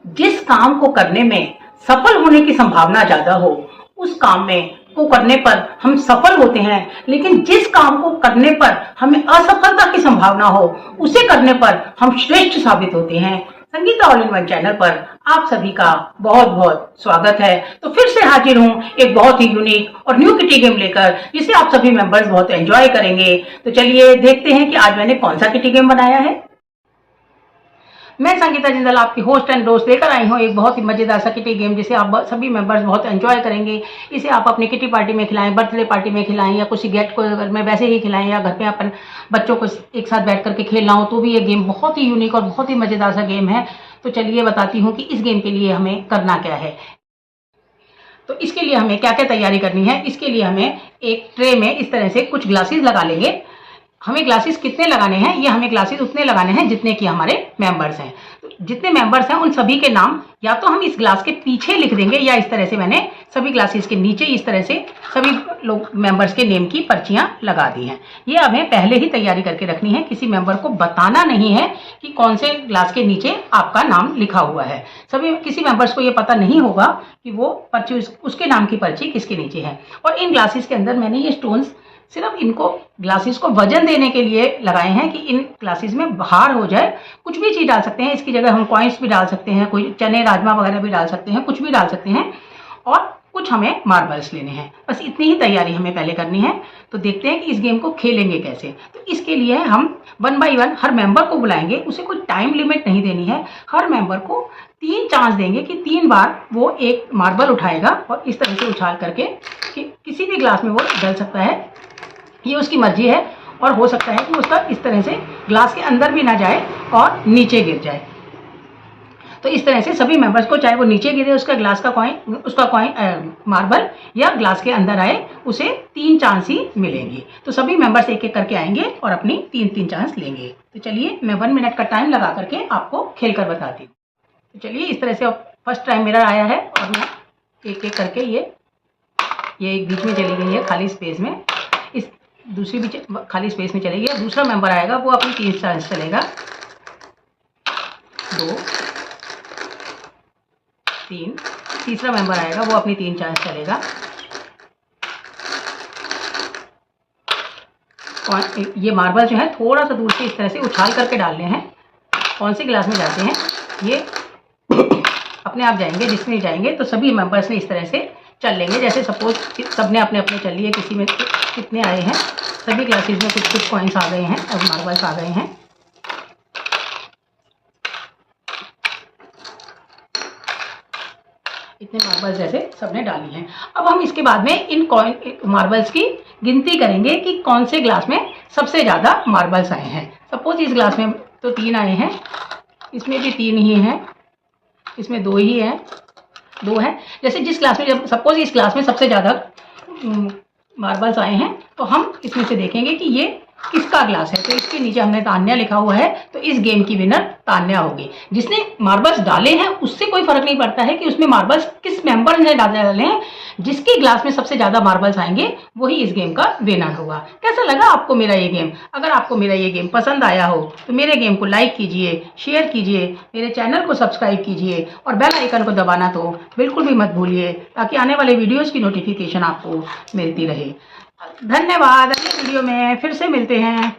जिस काम को करने में सफल होने की संभावना ज्यादा हो, उस काम में को करने पर हम सफल होते हैं, लेकिन जिस काम को करने पर हमें असफलता की संभावना हो, उसे करने पर हम श्रेष्ठ साबित होते हैं। Sangeeta all in one channel पर आप सभी का बहुत बहुत स्वागत है। तो फिर से हाजिर हूँ एक बहुत ही यूनिक और न्यू किटी गेम लेकर, जिसे आप सभी मेंबर्स बहुत एंजॉय करेंगे। तो चलिए देखते हैं कि आज मैंने कौन सा किटी गेम बनाया है। मैं संगीता जिंदल आपकी होस्ट एंड दोस्त लेकर आई हूँ एक बहुत ही मजेदार सा किटी गेम, जिसे आप सभी मेंबर्स बहुत एंजॉय करेंगे। इसे आप अपनी किटी पार्टी में खिलाएं, बर्थडे पार्टी में खिलाएं, या किसी गेट को घर में वैसे ही खिलाएं, या घर पे अपन बच्चों को एक साथ बैठ करके खेलना हो तो भी ये गेम बहुत ही यूनिक और बहुत ही मजेदार सा गेम है। तो चलिए बताती हूँ कि इस गेम के लिए हमें करना क्या है। तो इसके लिए हमें क्या क्या तैयारी करनी है। इसके लिए हमें एक ट्रे में इस तरह से कुछ ग्लासेस लगा लेंगे। हमें ग्लासेस कितने लगाने हैं, ये हमें ग्लासेस उतने लगाने हैं जितने कि हमारे मेंबर्स हैं। तो जितने मेंबर्स हैं उन सभी के नाम या तो हम इस ग्लास के पीछे लिख देंगे, या इस तरह से मैंने सभी ग्लासेस के नीचे इस तरह से सभी लोग मेंबर्स के नेम की पर्चियां लगा दी हैं। ये हमें पहले ही तैयारी करके रखनी है, किसी मेंबर को बताना नहीं है कि कौन से ग्लास के नीचे आपका नाम लिखा हुआ है। सभी किसी मेंबर्स को ये पता नहीं होगा कि वो पर्ची उसके नाम की पर्ची किसके नीचे है। और इन ग्लासेस के अंदर मैंने ये स्टोन्स सिर्फ इनको ग्लासेस को वजन देने के लिए लगाए हैं कि इन ग्लासेस में बाहर हो जाए। कुछ भी चीज़ डाल सकते हैं, इसकी जगह हम कॉइन्स भी डाल सकते हैं, कोई चने राजमा वगैरह भी डाल सकते हैं, कुछ भी डाल सकते हैं। और कुछ हमें मार्बल्स लेने हैं। बस इतनी ही तैयारी हमें पहले करनी है। तो देखते हैं कि इस गेम को खेलेंगे कैसे। तो इसके लिए हम 1 बाय 1 हर मेंबर को बुलाएंगे। उसे कोई टाइम लिमिट नहीं देनी है। हर मेंबर को 3 चांस देंगे कि 3 बार वो एक मार्बल उठाएगा और इस तरह से उछाल करके कि किसी भी ग्लास में वो डाल सकता है। ये उसकी मर्जी है। और हो सकता है कि उसका इस तरह से ग्लास के अंदर भी ना जाए और नीचे गिर जाए। तो इस तरह से सभी मेंबर्स को, चाहे वो नीचे गिरे उसका ग्लास का कॉइन, उसका कॉइन मार्बल, या ग्लास के अंदर आए, उसे 3 चांस ही मिलेंगे। तो सभी मेंबर्स एक एक करके आएंगे और अपनी 3-3 चांस लेंगे। तो चलिए मैं 1 मिनट का टाइम लगा करके आपको खेल कर बताती हूँ। तो चलिए इस तरह से फर्स्ट टाइम मेरा आया है और मैं एक एक करके ये एक बीच में चली गई है खाली स्पेस में, इस दूसरी भी खाली स्पेस में चलेगी। दूसरा मेंबर आएगा वो अपनी 3 चांस चलेगा, 2 3। तीसरा मेंबर आएगा वो अपनी 3 चांस चलेगा। ये मार्बल जो है थोड़ा सा दूर से इस तरह से उछाल करके डालने हैं। कौन से गिलास में जाते हैं ये अपने आप जाएंगे, जिसमें जाएंगे तो सभी मेंबर्स ने इस तरह से चल लेंगे। जैसे सपोज सबने अपने अपने चल लिए, किसी में कितने आए हैं, सभी ग्लासेस में कुछ कुछ कॉइन्स आ गए हैं और मार्बल्स आ गए हैं। इतने मार्बल्स जैसे सबने डाली हैं। अब हम इसके बाद में इन मार्बल्स की गिनती करेंगे कि कौन से ग्लास में सबसे ज़्यादा मार्बल्स आए हैं। सपोज इस ग्लास में तो 3 आए हैं, इसमें भी 3 ही हैं, इसमें 2 ही हैं, 2 हैं। जैसे जिस ग्लास में, जब सपोज इस ग्लास में सबसे ज़्यादा मार्बल्स आए हैं तो हम इसमें से देखेंगे कि ये किसका ग्लास है। तो इसके नीचे हमने तान्या लिखा हुआ है, तो इस गेम की विनर तान्या होगी। जिसने मार्बल्स डाले हैं उससे कोई फर्क नहीं पड़ता है कि उसमें मार्बल्स किस मेंबर ने डाले हैं। जिसके ग्लास में सबसे ज्यादा मार्बल्स आएंगे वही इस गेम का विनर होगा। कैसा लगा आपको मेरा ये गेम? अगर आपको मेरा ये गेम पसंद आया हो तो मेरे गेम को लाइक कीजिए, शेयर कीजिए, मेरे चैनल को सब्सक्राइब कीजिए और बेल आइकन को दबाना तो बिल्कुल भी मत भूलिए, ताकि आने वाले वीडियोज़ की नोटिफिकेशन आपको मिलती रहे। धन्यवाद। अगले वीडियो में फिर से मिलते हैं।